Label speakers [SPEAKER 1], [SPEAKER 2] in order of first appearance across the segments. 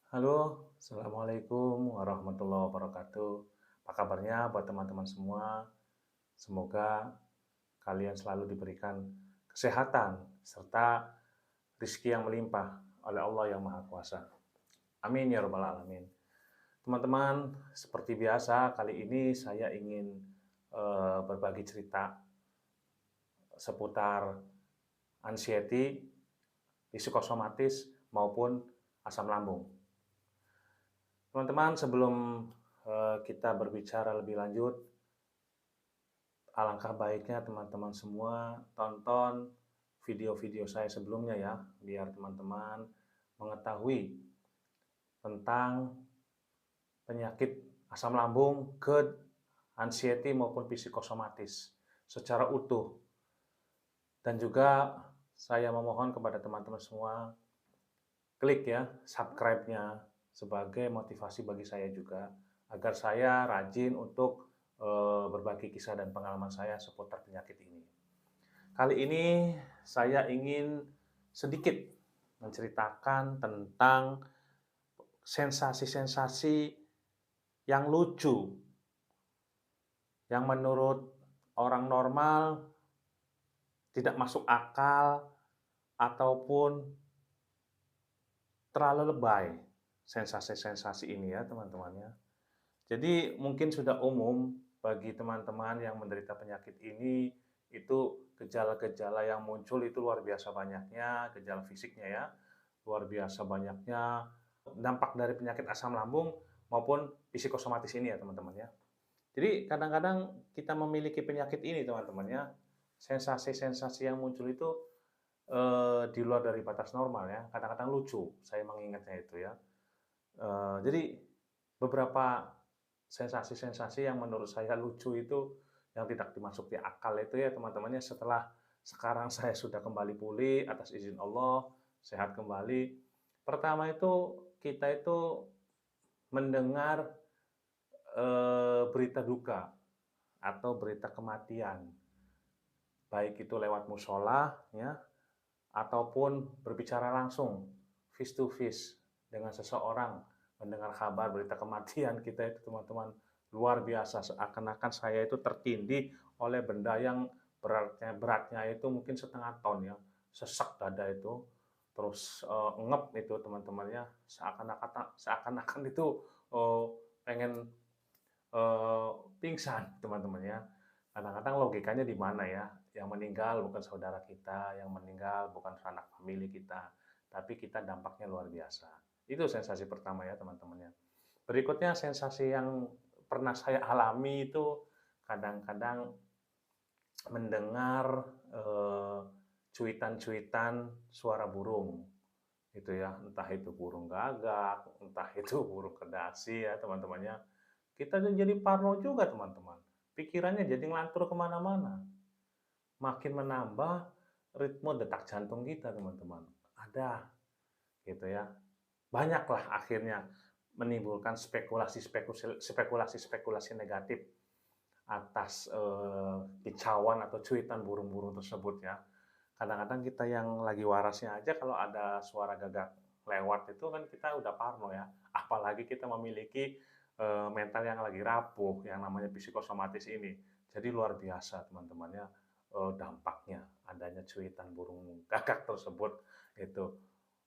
[SPEAKER 1] Halo, Assalamualaikum warahmatullahi wabarakatuh. Apa kabarnya buat teman-teman semua? Semoga kalian selalu diberikan kesehatan serta rizki yang melimpah oleh Allah yang Maha Kuasa. Amin ya Rabbal 'Alamin. Teman-teman, seperti biasa, kali ini saya ingin berbagi cerita seputar anxiety, psikosomatis, maupun asam lambung. Teman-teman, sebelum kita berbicara lebih lanjut, alangkah baiknya teman-teman semua tonton video-video saya sebelumnya ya, biar teman-teman mengetahui tentang penyakit asam lambung, GERD, anxiety maupun psikosomatis secara utuh. Dan juga saya memohon kepada teman-teman semua, klik ya subscribe-nya sebagai motivasi bagi saya juga, agar saya rajin untuk berbagi kisah dan pengalaman saya seputar penyakit ini. Kali ini saya ingin sedikit menceritakan tentang sensasi-sensasi yang lucu, yang menurut orang normal tidak masuk akal ataupun terlalu lebay sensasi-sensasi ini ya teman-teman ya. Jadi mungkin sudah umum bagi teman-teman yang menderita penyakit ini, itu gejala-gejala yang muncul itu luar biasa banyaknya, gejala fisiknya ya, luar biasa banyaknya, dampak dari penyakit asam lambung maupun psikosomatis ini ya teman-teman ya. Jadi kadang-kadang kita memiliki penyakit ini teman-teman ya, sensasi-sensasi yang muncul itu di luar dari batas normal ya, kadang-kadang lucu, saya mengingatnya itu ya. Jadi beberapa sensasi-sensasi yang menurut saya lucu itu, yang tidak dimasuki akal itu ya teman-teman ya, setelah sekarang saya sudah kembali pulih atas izin Allah, sehat kembali. Pertama itu, kita itu mendengar, berita duka atau berita kematian, baik itu lewat musola ya, ataupun berbicara langsung, face to face dengan seseorang, mendengar kabar berita kematian kita itu teman-teman, luar biasa, seakan-akan saya itu tertindih oleh benda yang beratnya itu mungkin setengah ton ya, sesek dada itu, terus ngep itu teman-teman ya, seakan-akan itu pengen pingsan teman-teman ya. Kadang-kadang logikanya di mana ya, yang meninggal bukan saudara kita, yang meninggal bukan sanak famili kita, tapi kita dampaknya luar biasa. Itu sensasi pertama ya teman-teman ya. Berikutnya sensasi yang pernah saya alami itu kadang-kadang mendengar cuitan-cuitan suara burung itu ya, entah itu burung gagak, entah itu burung kedasi ya teman-temannya. Kita jadi parno juga teman-teman. Pikirannya jadi ngelantur kemana-mana. Makin menambah ritme detak jantung kita teman-teman. Ada gitu ya. Banyaklah akhirnya menimbulkan spekulasi-spekulasi negatif atas kicauan atau cuitan burung-burung tersebut ya. Kadang-kadang kita yang lagi warasnya aja kalau ada suara gagak lewat itu kan kita udah parno ya. Apalagi kita memiliki mental yang lagi rapuh yang namanya psikosomatis ini. Jadi luar biasa teman-teman ya, dampaknya adanya cuitan burung gagak tersebut itu.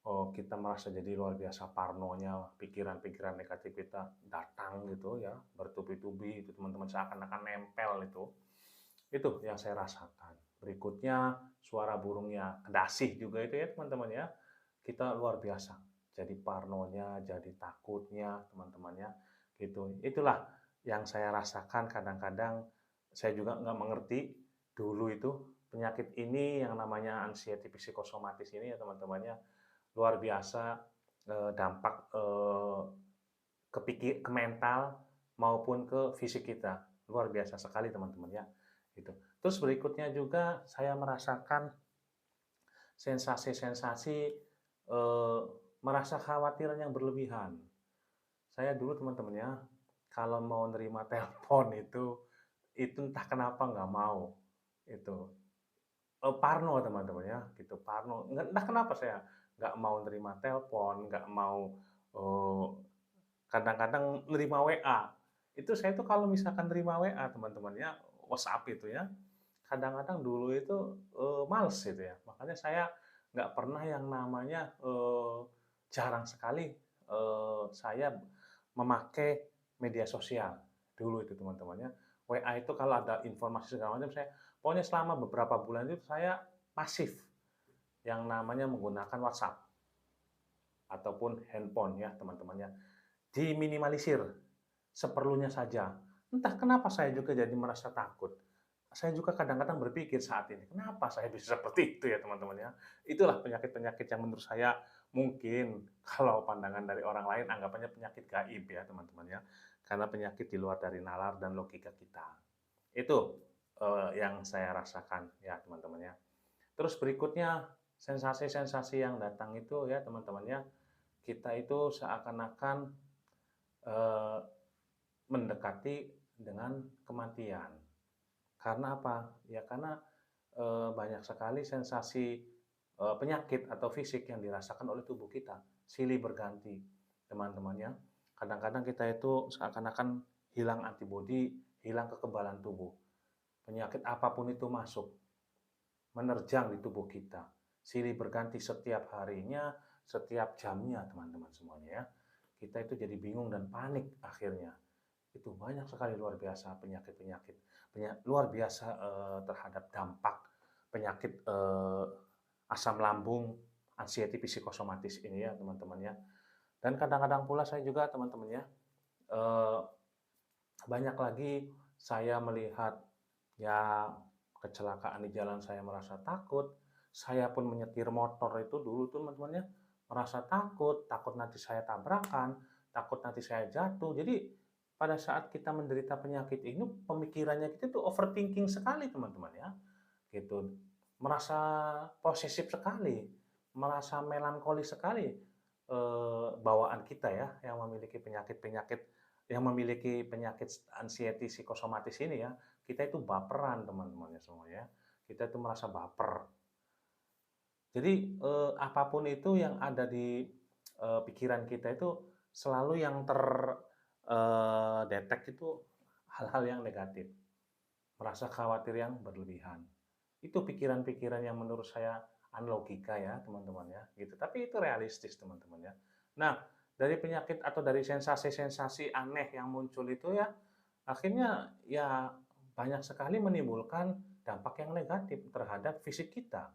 [SPEAKER 1] Oh, kita merasa jadi luar biasa parnonya, pikiran-pikiran negatif kita datang gitu ya, bertubi-tubi itu teman-teman, seakan-akan nempel itu. Itu yang saya rasakan. Berikutnya suara burungnya kedasih juga itu ya teman-teman ya. Kita luar biasa. Jadi parnonya, jadi takutnya teman-teman ya. Gitu. Itulah yang saya rasakan kadang-kadang saya juga nggak mengerti dulu itu penyakit ini yang namanya anxiety psikosomatis ini ya teman-teman ya. Luar biasa dampak ke mental maupun ke fisik kita. Luar biasa sekali teman-teman ya. Gitu. Terus berikutnya juga saya merasakan sensasi-sensasi merasa khawatir yang berlebihan. Saya dulu teman-teman ya, kalau mau nerima telepon itu entah kenapa nggak mau. Itu parno teman-teman ya, gitu, parno. Entah kenapa saya nggak mau nerima telepon, nggak mau eee, kadang-kadang nerima WA. Itu saya tuh kalau misalkan nerima WA teman-teman ya, WhatsApp itu ya, kadang-kadang dulu itu, males gitu ya. Makanya saya nggak pernah yang namanya, jarang sekali, saya memakai media sosial, dulu itu teman-teman ya. WA itu kalau ada informasi segala macam saya pokoknya selama beberapa bulan itu saya pasif yang namanya menggunakan WhatsApp ataupun handphone ya teman-teman ya. Diminimalisir, seperlunya saja. Entah kenapa saya juga jadi merasa takut. Saya juga kadang-kadang berpikir saat ini, kenapa saya bisa seperti itu ya teman-teman ya. Itulah penyakit-penyakit yang menurut saya mungkin kalau pandangan dari orang lain anggapannya penyakit gaib ya teman-teman ya. Karena penyakit di luar dari nalar dan logika kita. Itu yang saya rasakan ya teman-teman ya. Terus berikutnya sensasi-sensasi yang datang itu ya teman-teman ya, kita itu seakan-akan eh, mendekati dengan kematian. Karena apa? Ya karena banyak sekali sensasi penyakit atau fisik yang dirasakan oleh tubuh kita. Silih berganti, teman-teman ya. Kadang-kadang kita itu seakan-akan hilang antibodi, hilang kekebalan tubuh. Penyakit apapun itu masuk, menerjang di tubuh kita. Silih berganti setiap harinya, setiap jamnya, teman-teman semuanya ya. Kita itu jadi bingung dan panik akhirnya. Itu banyak sekali luar biasa penyakit-penyakit. Luar biasa terhadap dampak penyakit asam lambung, anxiety psikosomatis ini ya teman-teman ya. Dan kadang-kadang pula saya juga teman-teman ya, eh, banyak lagi saya melihat ya kecelakaan di jalan saya merasa takut. Saya pun menyetir motor itu dulu tuh teman-teman ya, merasa takut, takut nanti saya tabrakan, takut nanti saya jatuh. Jadi pada saat kita menderita penyakit ini pemikirannya kita tuh overthinking sekali teman-teman ya. Gitu. Merasa posesif sekali, merasa melankolis sekali bawaan kita ya yang memiliki penyakit-penyakit yang memiliki penyakit anxiety psikosomatis ini ya, kita itu baperan teman-teman ya semua ya. Kita itu merasa baper. Jadi apapun itu yang ada di pikiran kita itu selalu yang terdetek itu hal-hal yang negatif. Merasa khawatir yang berlebihan. Itu pikiran-pikiran yang menurut saya unlogika ya teman-teman ya gitu. Tapi itu realistis teman-teman ya. Nah, dari penyakit atau dari sensasi-sensasi aneh yang muncul itu ya akhirnya ya banyak sekali menimbulkan dampak yang negatif terhadap fisik kita.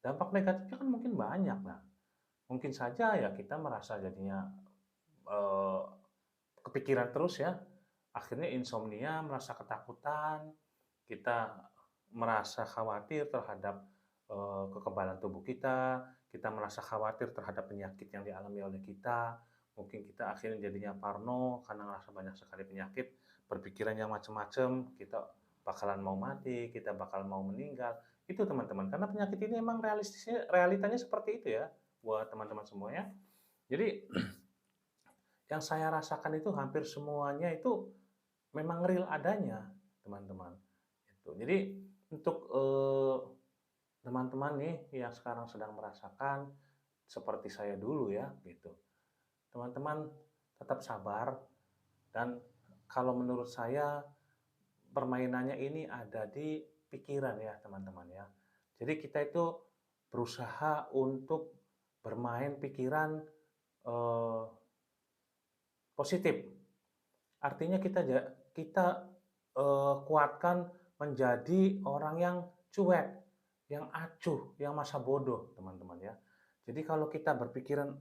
[SPEAKER 1] Dampak negatifnya kan mungkin banyak. Nah, mungkin saja ya kita merasa jadinya eh, kepikiran terus ya. Akhirnya insomnia, merasa ketakutan, kita merasa khawatir terhadap kekebalan tubuh kita merasa khawatir terhadap penyakit yang dialami oleh kita, mungkin kita akhirnya jadinya parno karena merasa banyak sekali penyakit, berpikiran yang macam-macam, kita bakalan mau mati, kita bakal mau meninggal. Itu teman-teman, karena penyakit ini emang realitanya seperti itu ya buat teman-teman semuanya. Jadi yang saya rasakan itu hampir semuanya itu memang real adanya, teman-teman. Itu. Jadi untuk teman-teman nih yang sekarang sedang merasakan seperti saya dulu ya, gitu. Teman-teman tetap sabar dan kalau menurut saya permainannya ini ada di pikiran ya, teman-teman ya. Jadi kita itu berusaha untuk bermain pikiran eh, positif. Artinya kita kuatkan menjadi orang yang cuek, yang acuh, yang masa bodoh, teman-teman ya. Jadi kalau kita berpikiran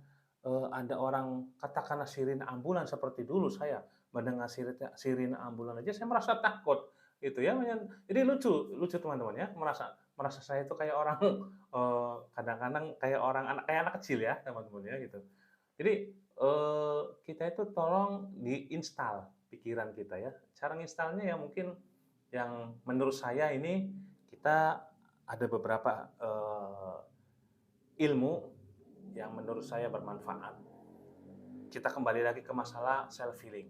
[SPEAKER 1] ada orang katakanlah sirine ambulan seperti dulu saya mendengar sirine ambulan aja saya merasa takut itu ya. Jadi lucu, lucu teman-teman ya, merasa merasa saya itu kayak orang kadang-kadang kayak anak kecil ya, teman-teman ya gitu. Jadi kita itu tolong diinstal pikiran kita ya. Cara nginstalnya ya mungkin yang menurut saya ini kita ada beberapa ilmu yang menurut saya bermanfaat. Kita kembali lagi ke masalah self healing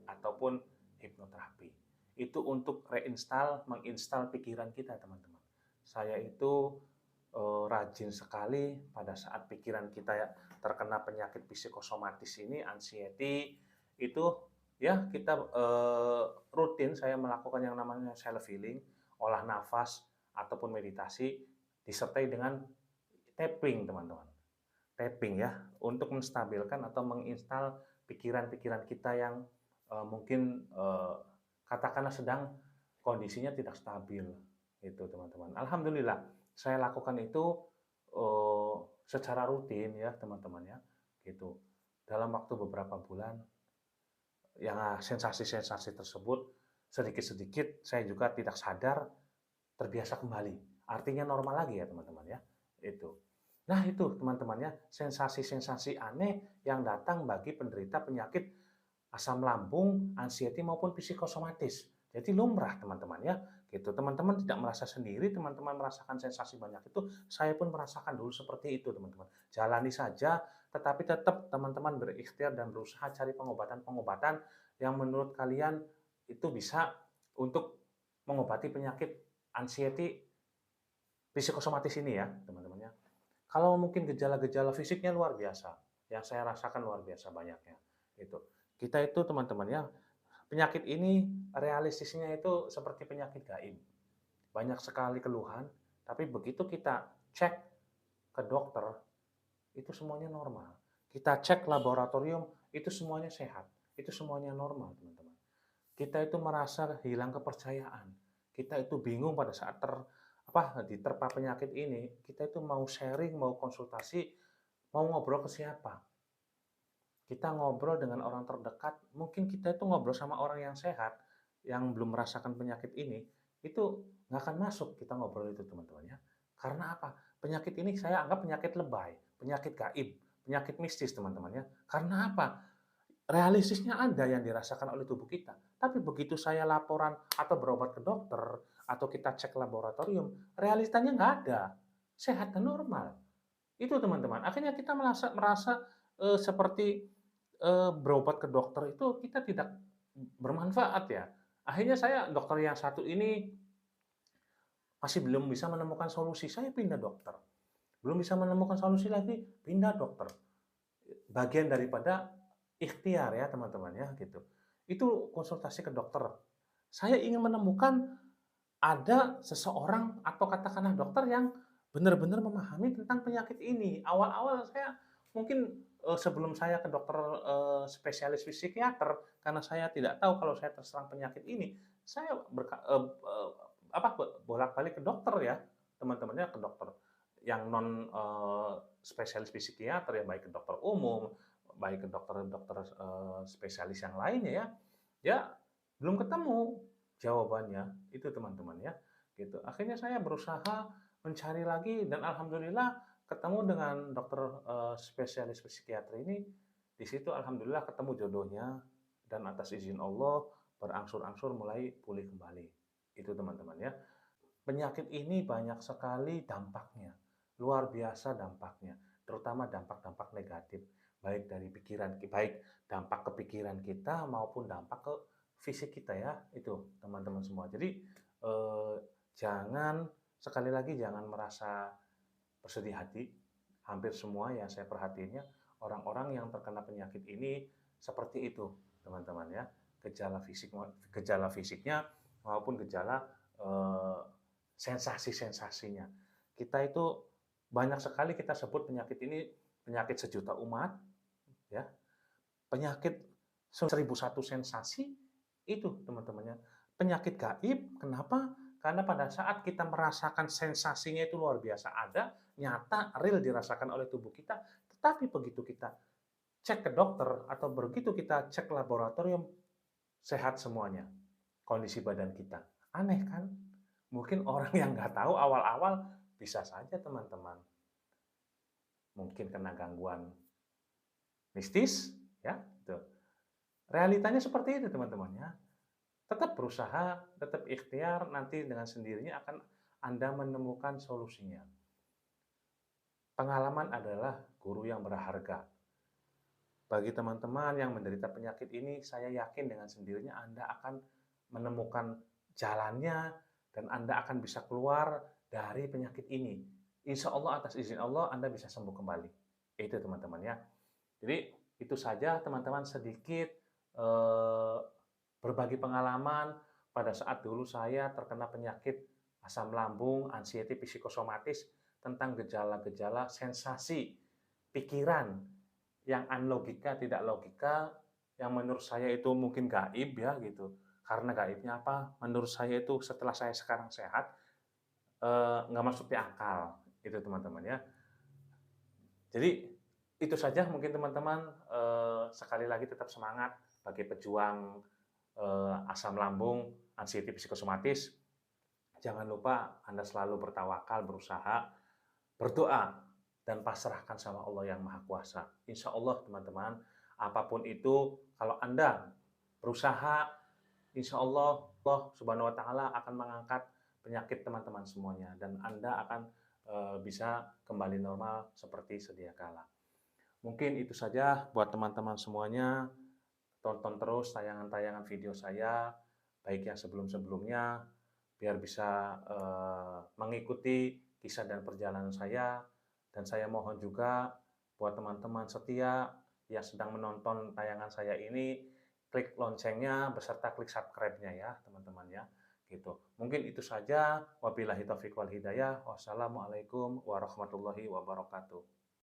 [SPEAKER 1] ataupun hipnoterapi. Itu untuk menginstal pikiran kita, teman-teman. Saya itu rajin sekali pada saat pikiran kita ya terkena penyakit psikosomatis ini, anxiety, itu ya kita rutin saya melakukan yang namanya self healing, olah nafas ataupun meditasi disertai dengan tapping, teman-teman. Tapping ya, untuk menstabilkan atau menginstal pikiran-pikiran kita yang mungkin katakanlah sedang kondisinya tidak stabil, itu teman-teman. Alhamdulillah, saya lakukan itu secara rutin ya teman-teman ya, gitu. Dalam waktu beberapa bulan, yang sensasi-sensasi tersebut sedikit-sedikit saya juga tidak sadar terbiasa kembali. Artinya normal lagi ya teman-teman ya, itu. Nah itu teman-teman ya, sensasi-sensasi aneh yang datang bagi penderita penyakit asam lambung, anxiety maupun psikosomatis. Jadi lumrah teman-teman ya, gitu. Teman-teman tidak merasa sendiri, teman-teman merasakan sensasi banyak itu, saya pun merasakan dulu seperti itu teman-teman. Jalani saja, tetapi tetap teman-teman berikhtiar dan berusaha cari pengobatan-pengobatan yang menurut kalian itu bisa untuk mengobati penyakit anxiety psikosomatis ini ya teman-teman ya. Kalau mungkin gejala-gejala fisiknya luar biasa, yang saya rasakan luar biasa banyaknya. Itu. Kita itu teman-teman ya, penyakit ini realistisnya itu seperti penyakit gaib. Banyak sekali keluhan, tapi begitu kita cek ke dokter, itu semuanya normal. Kita cek laboratorium, itu semuanya sehat. Itu semuanya normal, teman-teman. Kita itu merasa hilang kepercayaan. Kita itu bingung pada saat diterpa penyakit ini, kita itu mau sharing, mau konsultasi, mau ngobrol ke siapa. Kita ngobrol dengan orang terdekat, mungkin kita itu ngobrol sama orang yang sehat, yang belum merasakan penyakit ini, itu nggak akan masuk kita ngobrol itu teman-teman ya. Karena apa? Penyakit ini saya anggap penyakit lebay, penyakit gaib, penyakit mistis teman-teman ya. Karena apa? Realistisnya ada yang dirasakan oleh tubuh kita. Tapi begitu saya laporan atau berobat ke dokter, atau kita cek laboratorium, realitanya nggak ada. Sehat dan normal. Itu teman-teman. Akhirnya kita merasa seperti berobat ke dokter itu kita tidak bermanfaat ya. Akhirnya saya dokter yang satu ini masih belum bisa menemukan solusi, saya pindah dokter. Belum bisa menemukan solusi lagi, pindah dokter. Bagian daripada ikhtiar ya teman-teman ya gitu. Itu konsultasi ke dokter. Saya ingin menemukan ada seseorang atau katakanlah dokter yang benar-benar memahami tentang penyakit ini. Awal-awal saya mungkin sebelum saya ke dokter spesialis psikiater, karena saya tidak tahu kalau saya terserang penyakit ini, saya bolak-balik ke dokter ya, teman-temannya ke dokter yang non spesialis psikiater ya, baik ke dokter umum, baik ke dokter-dokter spesialis yang lainnya ya, ya belum ketemu jawabannya itu teman-teman ya, gitu. Akhirnya saya berusaha mencari lagi dan alhamdulillah ketemu dengan dokter spesialis psikiatri ini. Di situ alhamdulillah ketemu jodohnya dan atas izin Allah berangsur-angsur mulai pulih kembali. Itu teman-teman ya. Penyakit ini banyak sekali dampaknya, luar biasa dampaknya, terutama dampak-dampak negatif, baik dari pikiran, baik dampak ke pikiran kita maupun dampak ke fisik kita ya, itu teman-teman semua. Jadi jangan, sekali lagi jangan merasa bersedih hati. Hampir semua yang saya perhatiinnya, orang-orang yang terkena penyakit ini seperti itu teman-teman ya, gejala fisiknya maupun gejala sensasi-sensasinya. Kita itu banyak sekali kita sebut penyakit ini penyakit sejuta umat, ya, penyakit 1001 sensasi itu teman-temannya. Penyakit gaib, kenapa? Karena pada saat kita merasakan sensasinya itu luar biasa ada, nyata, real dirasakan oleh tubuh kita, tetapi begitu kita cek ke dokter atau begitu kita cek laboratorium, sehat semuanya kondisi badan kita. Aneh kan? Mungkin orang yang nggak tahu awal-awal bisa saja teman-teman mungkin kena gangguan mistis, ya, gitu. Realitanya seperti itu teman-teman ya. Tetap berusaha, tetap ikhtiar, nanti dengan sendirinya akan Anda menemukan solusinya. Pengalaman adalah guru yang berharga. Bagi teman-teman yang menderita penyakit ini, saya yakin dengan sendirinya Anda akan menemukan jalannya dan Anda akan bisa keluar dari penyakit ini. Insya Allah atas izin Allah Anda bisa sembuh kembali. Itu teman-teman ya. Jadi itu saja teman-teman sedikit eh, berbagi pengalaman pada saat dulu saya terkena penyakit asam lambung, anxiety psikosomatis, tentang gejala-gejala sensasi, pikiran yang unlogika, tidak logika, yang menurut saya itu mungkin gaib ya gitu. Karena gaibnya apa? Menurut saya itu setelah saya sekarang sehat, nggak masuk di akal, itu teman-teman ya. Jadi itu saja mungkin teman-teman, sekali lagi tetap semangat bagi pejuang asam lambung, anxiety psikosomatis. Jangan lupa Anda selalu bertawakal, berusaha, berdoa, dan pasrahkan sama Allah yang Maha Kuasa. Insya Allah teman-teman, apapun itu, kalau Anda berusaha, insya Allah Allah Subhanahu Wa Taala akan mengangkat penyakit teman-teman semuanya, dan Anda akan bisa kembali normal seperti sedia kala. Mungkin itu saja buat teman-teman semuanya. Tonton terus tayangan-tayangan video saya, baik yang sebelum-sebelumnya, biar bisa mengikuti kisah dan perjalanan saya. Dan saya mohon juga buat teman-teman setia yang sedang menonton tayangan saya ini, klik loncengnya beserta klik subscribe-nya ya, teman-teman ya. Gitu. Mungkin itu saja. Wabillahi taufiq wal hidayah. Wassalamualaikum warahmatullahi wabarakatuh.